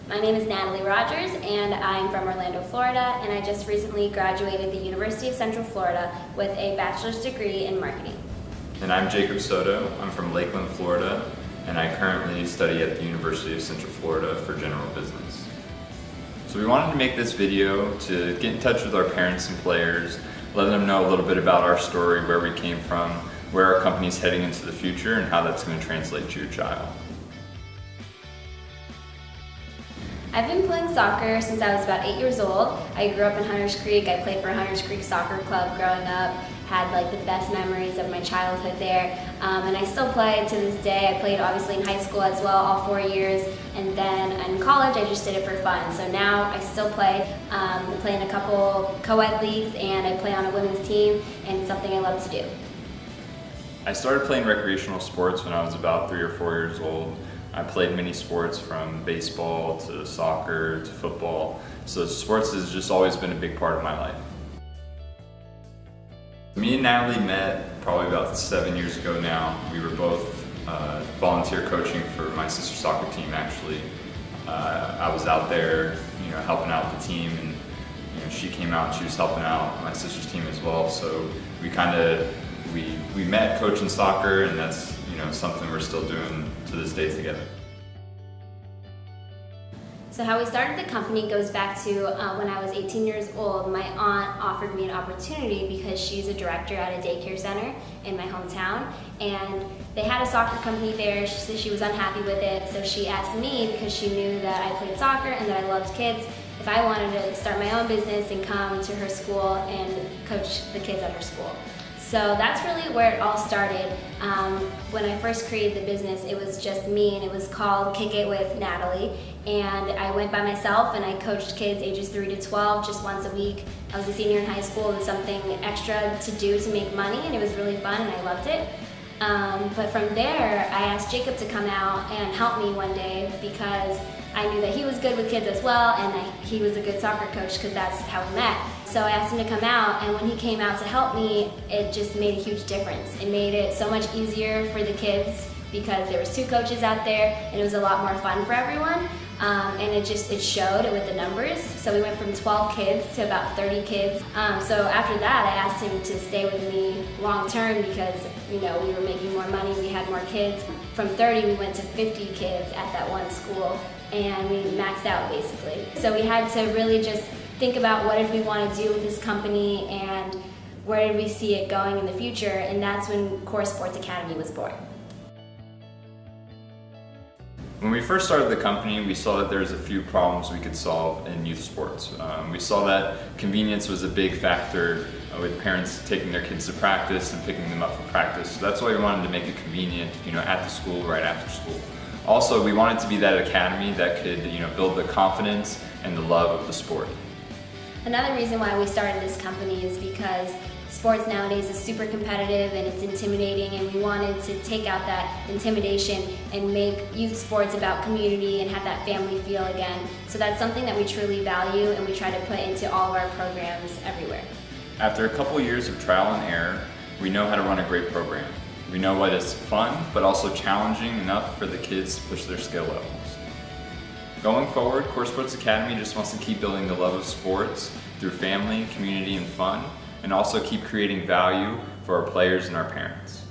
My name is Natalie Rogers, and I'm from Orlando, Florida, and I just recently graduated the University of Central Florida with a bachelor's degree in marketing. And I'm Jacob Soto. I'm from Lakeland, Florida, and I currently study at the University of Central Florida for general business. So we wanted to make this video to get in touch with our parents and players, let them know a little bit about our story, where we came from, where our company's heading into the future, and how that's going to translate to your child. I've been playing soccer since I was about 8 years old. I grew up in Hunters Creek. I played for Hunters Creek Soccer Club growing up, had the best memories of my childhood there, and I still play to this day. I played obviously in high school as well, all 4 years, and then in college I just did it for fun. So now I still play. I play in a couple co-ed leagues, and I play on a women's team, and it's something I love to do. I started playing recreational sports when I was about 3 or 4 years old. I played many sports from baseball to soccer to football, so sports has just always been a big part of my life. Me and Natalie met probably about 7 years ago now. We were both volunteer coaching for my sister's soccer team actually. I was out there, helping out the team, and she came out and she was helping out my sister's team as well. So we met coaching soccer, and that's something we're still doing to this day together. So how we started the company goes back to when I was 18 years old. My aunt offered me an opportunity because she's a director at a daycare center in my hometown, and they had a soccer company there. She said she was unhappy with it, so she asked me, because she knew that I played soccer and that I loved kids, if I wanted to start my own business and come to her school and coach the kids at her school. So that's really where it all started. When I first created the business, it was just me, and it was called Kick It with Natalie. And I went by myself, and I coached kids ages 3 to 12 just once a week. I was a senior in high school. It was something extra to do to make money, and it was really fun, and I loved it. But from there, I asked Jacob to come out and help me one day, because I knew that he was good with kids as well, and he was a good soccer coach, because that's how we met. So I asked him to come out, and when he came out to help me, it just made a huge difference. It made it so much easier for the kids, because there was 2 coaches out there, and it was a lot more fun for everyone. And it showed with the numbers. So we went from 12 kids to about 30 kids. So after that, I asked him to stay with me long term, because we were making more money, we had more kids. From 30, we went to 50 kids at that one school, and we maxed out basically. So we had to really just think about what did we want to do with this company, and where did we see it going in the future, and that's when Core Sports Academy was born. When we first started the company, we saw that there was a few problems we could solve in youth sports. We saw that convenience was a big factor with parents taking their kids to practice and picking them up from practice. So that's why we wanted to make it convenient, at the school, right after school. Also, we wanted to be that academy that could, build the confidence and the love of the sport. Another reason why we started this company is because sports nowadays is super competitive and it's intimidating, and we wanted to take out that intimidation and make youth sports about community and have that family feel again. So that's something that we truly value, and we try to put into all of our programs everywhere. After a couple years of trial and error, we know how to run a great program. We know what is fun, but also challenging enough for the kids to push their skill levels. Going forward, Core Sports Academy just wants to keep building the love of sports through family, community, and fun, and also keep creating value for our players and our parents.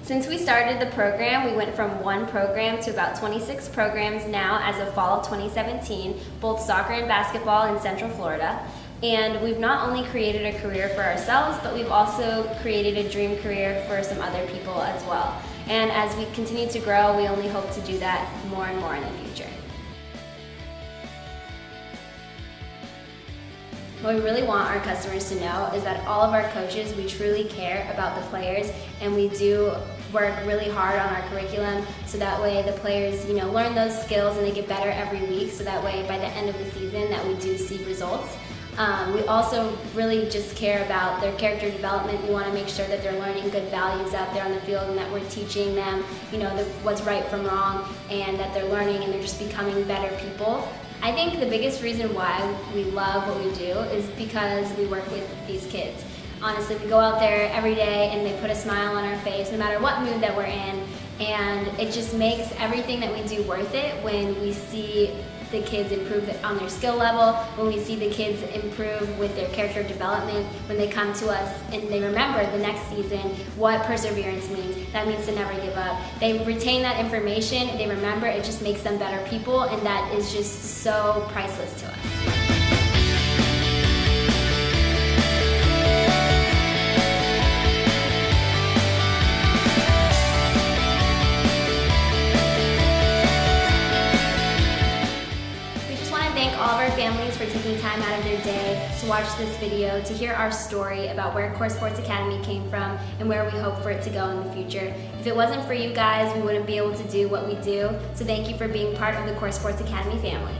Since we started the program, we went from 1 program to about 26 programs now as of fall of 2017, both soccer and basketball in Central Florida. And we've not only created a career for ourselves, but we've also created a dream career for some other people as well. And as we continue to grow, we only hope to do that more and more in the future. What we really want our customers to know is that all of our coaches, we truly care about the players, and we do work really hard on our curriculum, so that way the players learn those skills and they get better every week, so that way by the end of the season that we do see results. We also really just care about their character development. We want to make sure that they're learning good values out there on the field, and that we're teaching them what's right from wrong, and that they're learning and they're just becoming better people. I think the biggest reason why we love what we do is because we work with these kids. Honestly, we go out there every day and they put a smile on our face no matter what mood that we're in, and it just makes everything that we do worth it when we see the kids improve on their skill level, when we see the kids improve with their character development, when they come to us and they remember the next season what perseverance means. That means to never give up. They retain that information, they remember, it just makes them better people, and that is just so priceless to us. All of our families for taking time out of their day to watch this video, to hear our story about where Core Sports Academy came from and where we hope for it to go in the future. If it wasn't for you guys, we wouldn't be able to do what we do. So thank you for being part of the Core Sports Academy family.